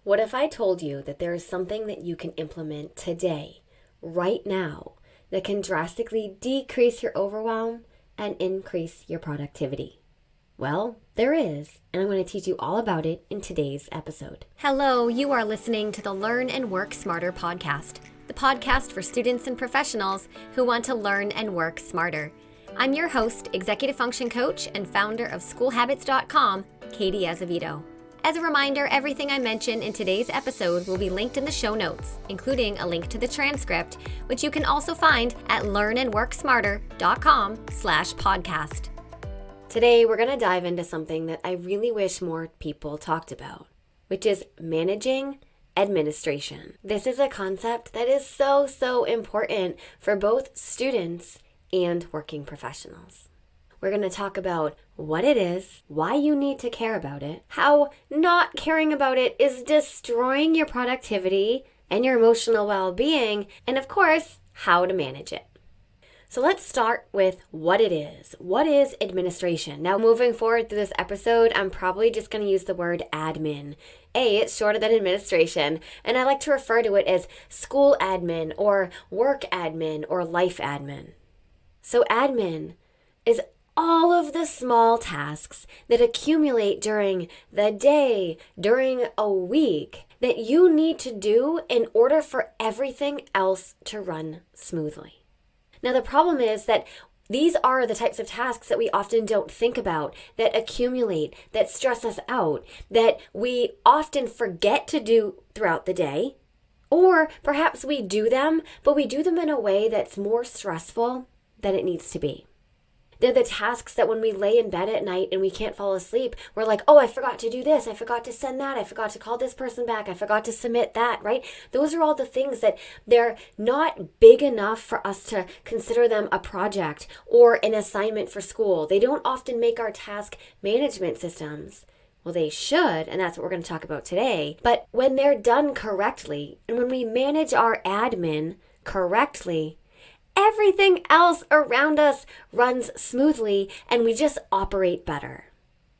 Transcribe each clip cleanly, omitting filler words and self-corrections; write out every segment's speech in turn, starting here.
What if I told you that there is something that you can implement today, right now, that can drastically decrease your overwhelm and increase your productivity? Well, there is, and I'm going to teach you all about it in today's episode. Hello, you are listening to the Learn and Work Smarter podcast, the podcast for students and professionals who want to learn and work smarter. I'm your host, executive function coach, and founder of schoolhabits.com, Katie Azevedo. As a reminder, everything I mention in today's episode will be linked in the show notes, including a link to the transcript, which you can also find at learnandworksmarter.com/podcast. Today, we're going to dive into something that I really wish more people talked about, which is managing administration. This is a concept that is so important for both students and working professionals. We're going to talk about what it is, why you need to care about it, how not caring about it is destroying your productivity and your emotional well-being, and of course, how to manage it. So let's start with what it is. What is administration? Now, moving forward through this episode, I'm probably just going to use the word admin. It's shorter than administration, and I like to refer to it as school admin or work admin or life admin. So admin is all of the small tasks that accumulate during the day, during a week, that you need to do in order for everything else to run smoothly. Now, the problem is that these are the types of tasks that we often don't think about, that accumulate, that stress us out, that we often forget to do throughout the day, or perhaps we do them, but we do them in a way that's more stressful than it needs to be. They're the tasks that when we lay in bed at night and we can't fall asleep, we're like, oh, I forgot to do this. I forgot to send that. I forgot to call this person back. I forgot to submit that, right? Those are all the things that they're not big enough for us to consider them a project or an assignment for school. They don't often make our task management systems. Well, they should, and that's what we're going to talk about today. But when they're done correctly, and when we manage our admin correctly, everything else around us runs smoothly and we just operate better.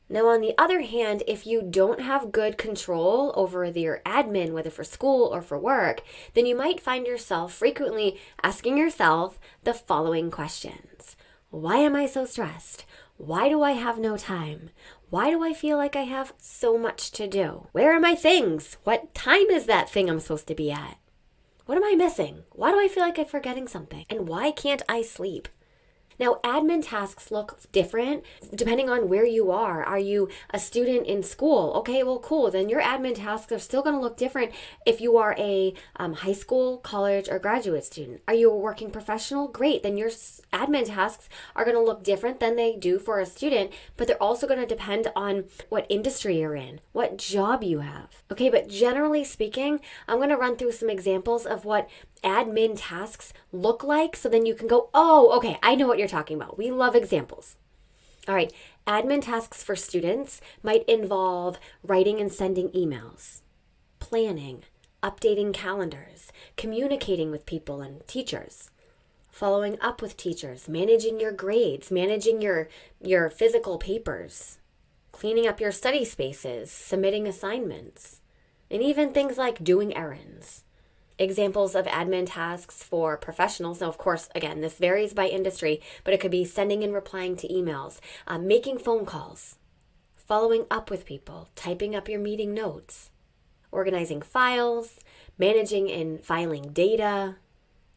Now, on the other hand, if you don't have good control over your admin, whether for school or for work, then you might find yourself frequently asking yourself the following questions. Why am I so stressed? Why do I have no time? Why do I feel like I have so much to do? Where are my things? What time is that thing I'm supposed to be at? What am I missing? Why do I feel like I'm forgetting something? And why can't I sleep? Now, admin tasks look different depending on where you are. Are you a student in school? Okay, well, cool. Then your admin tasks are still going to look different if you are a high school, college, or graduate student. Are you a working professional? Great. Then your admin tasks are going to look different than they do for a student, but they're also going to depend on what industry you're in, what job you have. Okay, but generally speaking, I'm going to run through some examples of what admin tasks look like, so then you can go, oh, okay, I know what you're talking about. We love examples. All right, admin tasks for students might involve writing and sending emails, planning, updating calendars, communicating with people and teachers, following up with teachers, managing your grades, managing your physical papers, cleaning up your study spaces, submitting assignments, and even things like doing errands. Examples of admin tasks for professionals. Now, of course, again, this varies by industry, but it could be sending and replying to emails, making phone calls, following up with people, typing up your meeting notes, organizing files, managing and filing data,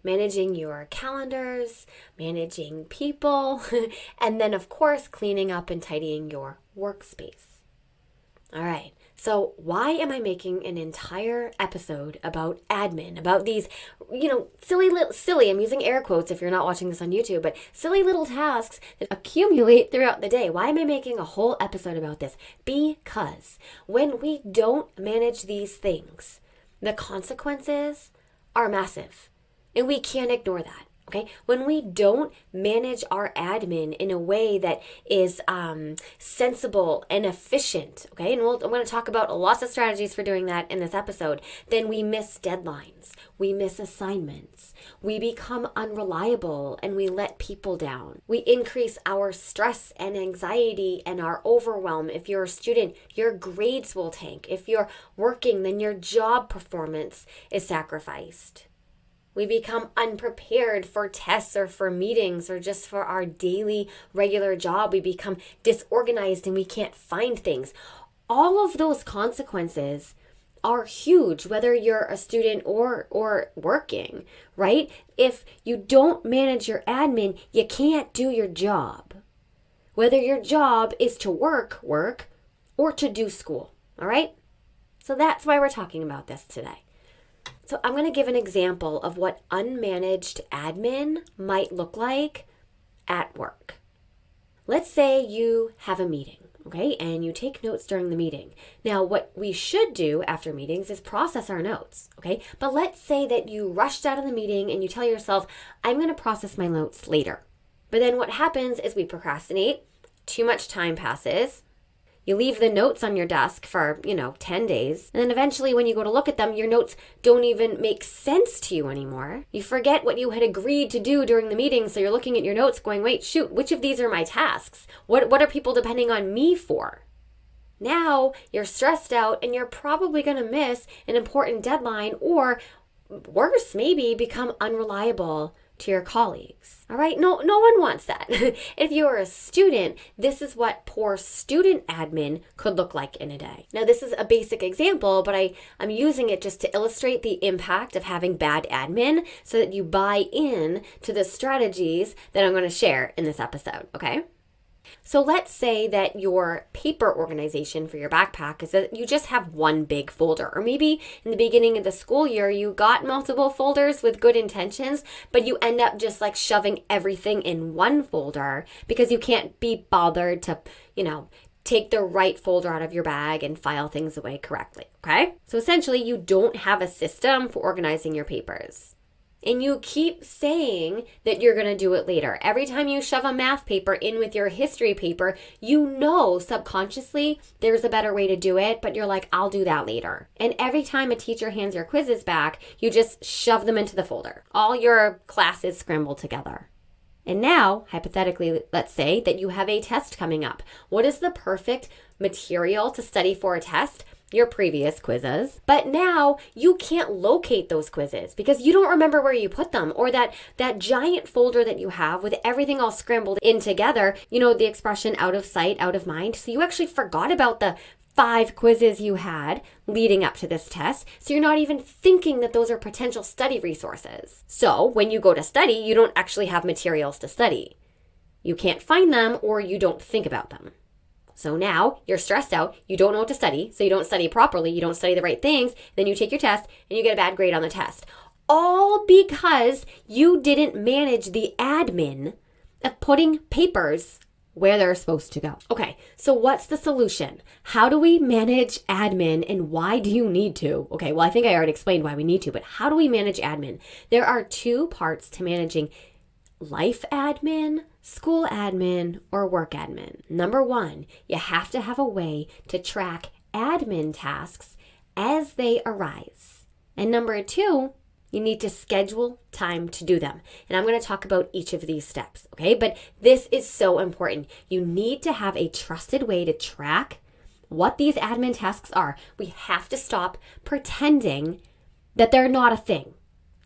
managing your calendars, managing people, and then, of course, cleaning up and tidying your workspace. All right. So why am I making an entire episode about admin, about these, silly, I'm using air quotes if you're not watching this on YouTube, but silly little tasks that accumulate throughout the day? Why am I making a whole episode about this? Because when we don't manage these things, the consequences are massive, and we can't ignore that. Okay, when we don't manage our admin in a way that is sensible and efficient, okay, and I'm going to talk about lots of strategies for doing that in this episode, then we miss deadlines, we miss assignments, we become unreliable, and we let people down. We increase our stress and anxiety and our overwhelm. If you're a student, your grades will tank. If you're working, then your job performance is sacrificed. We become unprepared for tests or for meetings or just for our daily regular job. We become disorganized and we can't find things. All of those consequences are huge, whether you're a student or working, right? If you don't manage your admin, you can't do your job. Whether your job is to work or to do school, all right? So that's why we're talking about this today. So I'm going to give an example of what unmanaged admin might look like at work. Let's say you have a meeting, okay, and you take notes during the meeting. Now, what we should do after meetings is process our notes, okay? But let's say that you rushed out of the meeting and you tell yourself, I'm going to process my notes later. But then what happens is we procrastinate, too much time passes, you leave the notes on your desk for, 10 days. And then eventually when you go to look at them, your notes don't even make sense to you anymore. You forget what you had agreed to do during the meeting. So you're looking at your notes going, wait, shoot, which of these are my tasks? What are people depending on me for? Now you're stressed out and you're probably going to miss an important deadline or worse, maybe become unreliable to your colleagues. All right? No one wants that. If you're a student, this is what poor student admin could look like in a day. Now, this is a basic example, but I'm using it just to illustrate the impact of having bad admin so that you buy in to the strategies that I'm going to share in this episode, okay? So let's say that your paper organization for your backpack is that you just have one big folder, or maybe in the beginning of the school year, you got multiple folders with good intentions, but you end up just like shoving everything in one folder because you can't be bothered to, take the right folder out of your bag and file things away correctly, okay? So essentially, you don't have a system for organizing your papers. And you keep saying that you're going to do it later. Every time you shove a math paper in with your history paper, you know subconsciously there's a better way to do it, but you're like, I'll do that later. And every time a teacher hands your quizzes back, you just shove them into the folder. All your classes scrambled together. And now, hypothetically, let's say that you have a test coming up. What is the perfect material to study for a test? Your previous quizzes. But now you can't locate those quizzes because you don't remember where you put them, or that giant folder that you have with everything all scrambled in together, the expression out of sight, out of mind. So you actually forgot about the 5 quizzes you had leading up to this test. So you're not even thinking that those are potential study resources. So when you go to study, you don't actually have materials to study. You can't find them or you don't think about them. So now you're stressed out, you don't know what to study, so you don't study properly, you don't study the right things, then you take your test and you get a bad grade on the test. All because you didn't manage the admin of putting papers where they're supposed to go. Okay, so what's the solution? How do we manage admin and why do you need to? Okay, well, I think I already explained why we need to, but how do we manage admin? There are 2 parts to managing life admin, school admin, or work admin. Number 1, you have to have a way to track admin tasks as they arise. And number 2, you need to schedule time to do them. And I'm going to talk about each of these steps, okay? But this is so important. You need to have a trusted way to track what these admin tasks are. We have to stop pretending that they're not a thing.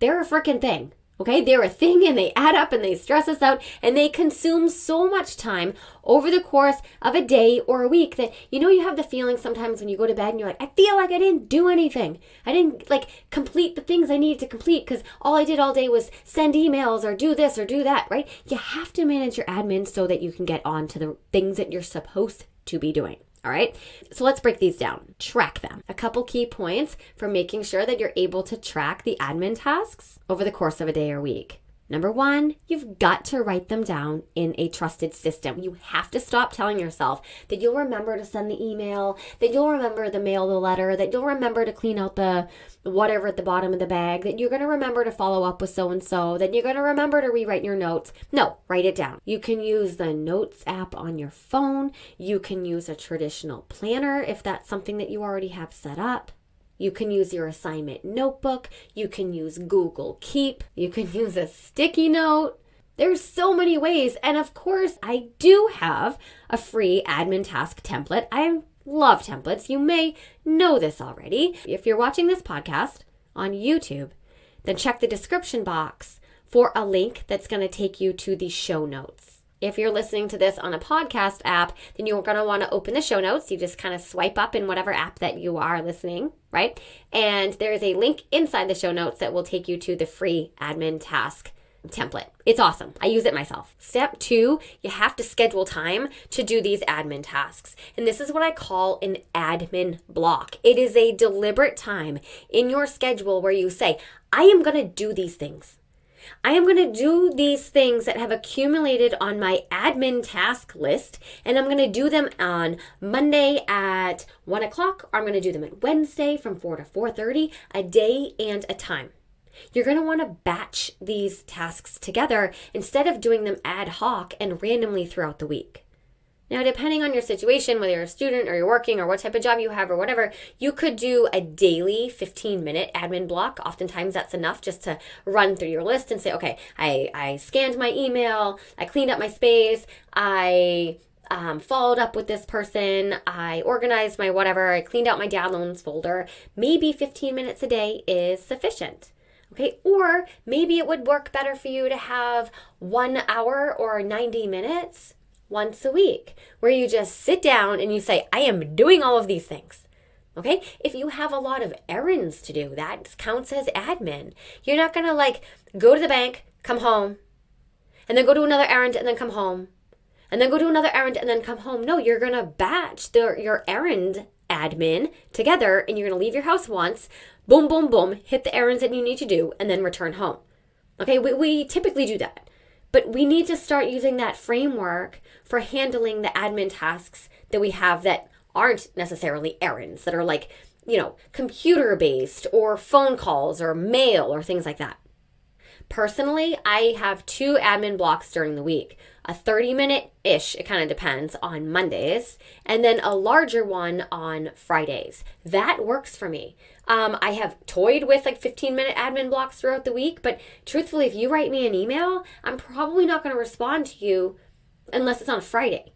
They're a freaking thing. Okay, they're a thing and they add up and they stress us out and they consume so much time over the course of a day or a week that, you have the feeling sometimes when you go to bed and you're like, I feel like I didn't do anything. I didn't complete the things I needed to complete because all I did all day was send emails or do this or do that, right? You have to manage your admin so that you can get on to the things that you're supposed to be doing. All right, so let's break these down. Track them. A couple key points for making sure that you're able to track the admin tasks over the course of a day or week. Number one, you've got to write them down in a trusted system. You have to stop telling yourself that you'll remember to send the email, that you'll remember to mail the letter, that you'll remember to clean out the whatever at the bottom of the bag, that you're going to remember to follow up with so-and-so, that you're going to remember to rewrite your notes. No, write it down. You can use the Notes app on your phone. You can use a traditional planner if that's something that you already have set up. You can use your assignment notebook. You can use Google Keep. You can use a sticky note. There's so many ways. And of course, I do have a free admin task template. I love templates. You may know this already. If you're watching this podcast on YouTube, then check the description box for a link that's going to take you to the show notes. If you're listening to this on a podcast app, then you're going to want to open the show notes. You just kind of swipe up in whatever app that you are listening, right? And there's a link inside the show notes that will take you to the free admin task template. It's awesome. I use it myself. Step 2, you have to schedule time to do these admin tasks. And this is what I call an admin block. It is a deliberate time in your schedule where you say, I am going to do these things. I am going to do these things that have accumulated on my admin task list, and I'm going to do them on Monday at 1 o'clock, or I'm going to do them at Wednesday from 4 to 4:30, a day and a time. You're going to want to batch these tasks together instead of doing them ad hoc and randomly throughout the week. Now, depending on your situation, whether you're a student or you're working or what type of job you have or whatever, you could do a daily 15-minute admin block. Oftentimes that's enough just to run through your list and say, okay, I scanned my email, I cleaned up my space, I followed up with this person, I organized my whatever, I cleaned out my downloads folder. Maybe 15 minutes a day is sufficient. Okay, or maybe it would work better for you to have 1 hour or 90 minutes once a week, where you just sit down and you say, I am doing all of these things. Okay? If you have a lot of errands to do, that counts as admin. You're not going to go to the bank, come home, and then go do another errand and then come home, and then go do another errand and then come home. No, you're going to batch your errand admin together, and you're going to leave your house once, boom, boom, boom, hit the errands that you need to do, and then return home. Okay? We typically do that. But we need to start using that framework for handling the admin tasks that we have that aren't necessarily errands, that are computer-based or phone calls or mail or things like that. Personally, I have 2 admin blocks during the week. A 30-minute-ish, it kind of depends, on Mondays, and then a larger one on Fridays. That works for me. I have toyed with 15-minute admin blocks throughout the week, but truthfully, if you write me an email, I'm probably not going to respond to you unless it's on Friday.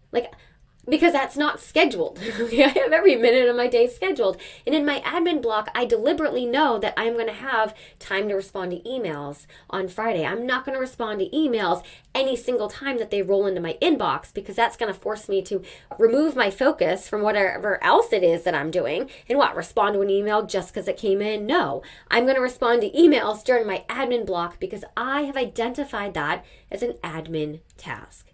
Because that's not scheduled. I have every minute of my day scheduled. And in my admin block, I deliberately know that I'm going to have time to respond to emails on Friday. I'm not going to respond to emails any single time that they roll into my inbox, because that's going to force me to remove my focus from whatever else it is that I'm doing. And respond to an email just because it came in? No. I'm going to respond to emails during my admin block because I have identified that as an admin task.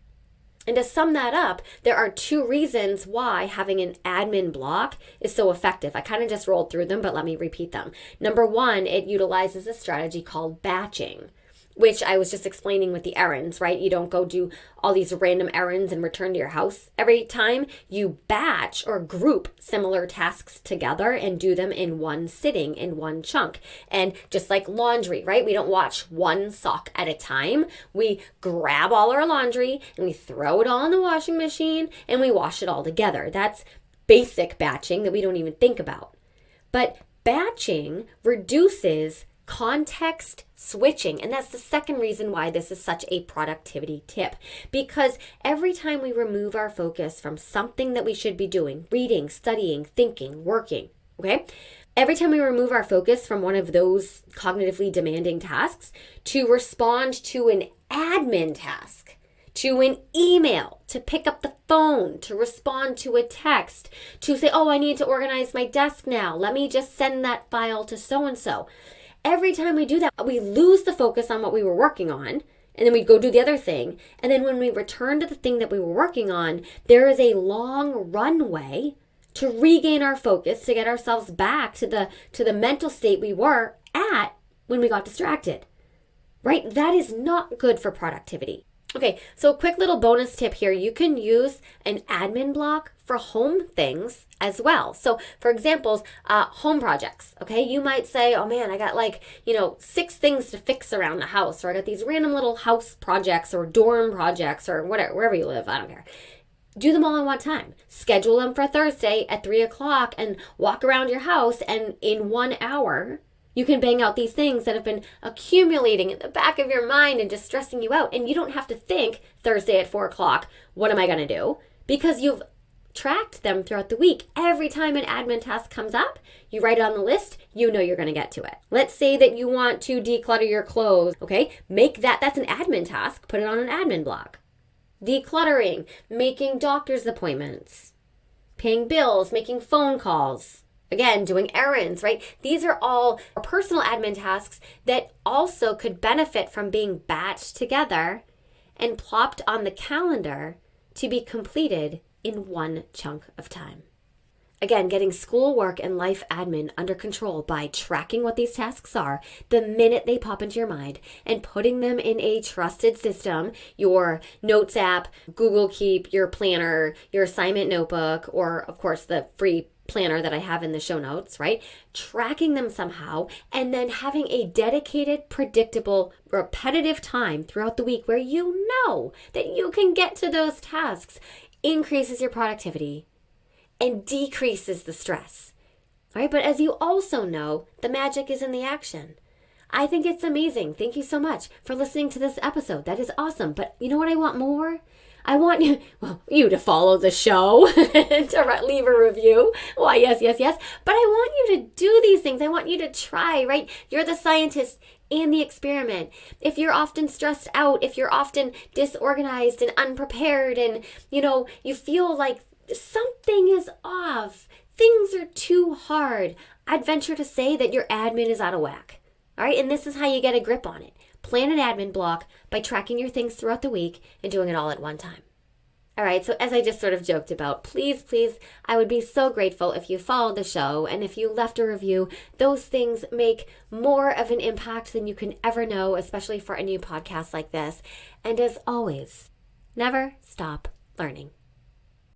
And to sum that up, there are 2 reasons why having an admin block is so effective. I kind of just rolled through them, but let me repeat them. Number 1, it utilizes a strategy called batching, which I was just explaining with the errands, right? You don't go do all these random errands and return to your house every time. You batch or group similar tasks together and do them in one sitting, in one chunk. And just like laundry, right? We don't wash one sock at a time. We grab all our laundry and we throw it all in the washing machine and we wash it all together. That's basic batching that we don't even think about. But batching reduces context switching. And that's the second reason why this is such a productivity tip. Because every time we remove our focus from something that we should be doing, reading, studying, thinking, working, okay? Every time we remove our focus from one of those cognitively demanding tasks to respond to an admin task, to an email, to pick up the phone, to respond to a text, to say, oh, I need to organize my desk now. Let me just send that file to so-and-so. Every time we do that, we lose the focus on what we were working on, and then we go do the other thing. And then when we return to the thing that we were working on, there is a long runway to regain our focus, to get ourselves back to the mental state we were at when we got distracted. right? That is not good for productivity. Okay, so a quick little bonus tip here. You can use an admin block for home things as well. So for examples, home projects, okay? You might say, oh man, I got 6 things to fix around the house, or I got these random little house projects or dorm projects or whatever, wherever you live, I don't care. Do them all in one time. Schedule them for Thursday at 3 o'clock and walk around your house, and in 1 hour, you can bang out these things that have been accumulating in the back of your mind and just stressing you out. And you don't have to think Thursday at 4 o'clock, what am I going to do? Because you've tracked them throughout the week. Every time an admin task comes up, you write it on the list, you know you're going to get to it. Let's say that you want to declutter your clothes, okay? That's an admin task, put it on an admin block. Decluttering, making doctor's appointments, paying bills, making phone calls. Again, doing errands, right? These are all personal admin tasks that also could benefit from being batched together and plopped on the calendar to be completed in one chunk of time. Again, getting schoolwork and life admin under control by tracking what these tasks are the minute they pop into your mind and putting them in a trusted system, your Notes app, Google Keep, your planner, your assignment notebook, or of course the free planner that I have in the show notes, right? Tracking them somehow, and then having a dedicated, predictable, repetitive time throughout the week where you know that you can get to those tasks increases your productivity and decreases the stress, right? But as you also know, the magic is in the action. I think it's amazing. Thank you so much for listening to this episode. That is awesome. But you know what I want more? I want you to follow the show and to leave a review. Why, yes. But I want you to do these things. I want you to try, right? You're the scientist in the experiment. If you're often stressed out, if you're often disorganized and unprepared and, you feel like something is off, things are too hard, I'd venture to say that your admin is out of whack. All right, and this is how you get a grip on it. Plan an admin block by tracking your things throughout the week and doing it all at one time. All right, so as I just sort of joked about, please, I would be so grateful if you followed the show and if you left a review. Those things make more of an impact than you can ever know, especially for a new podcast like this. And as always, never stop learning.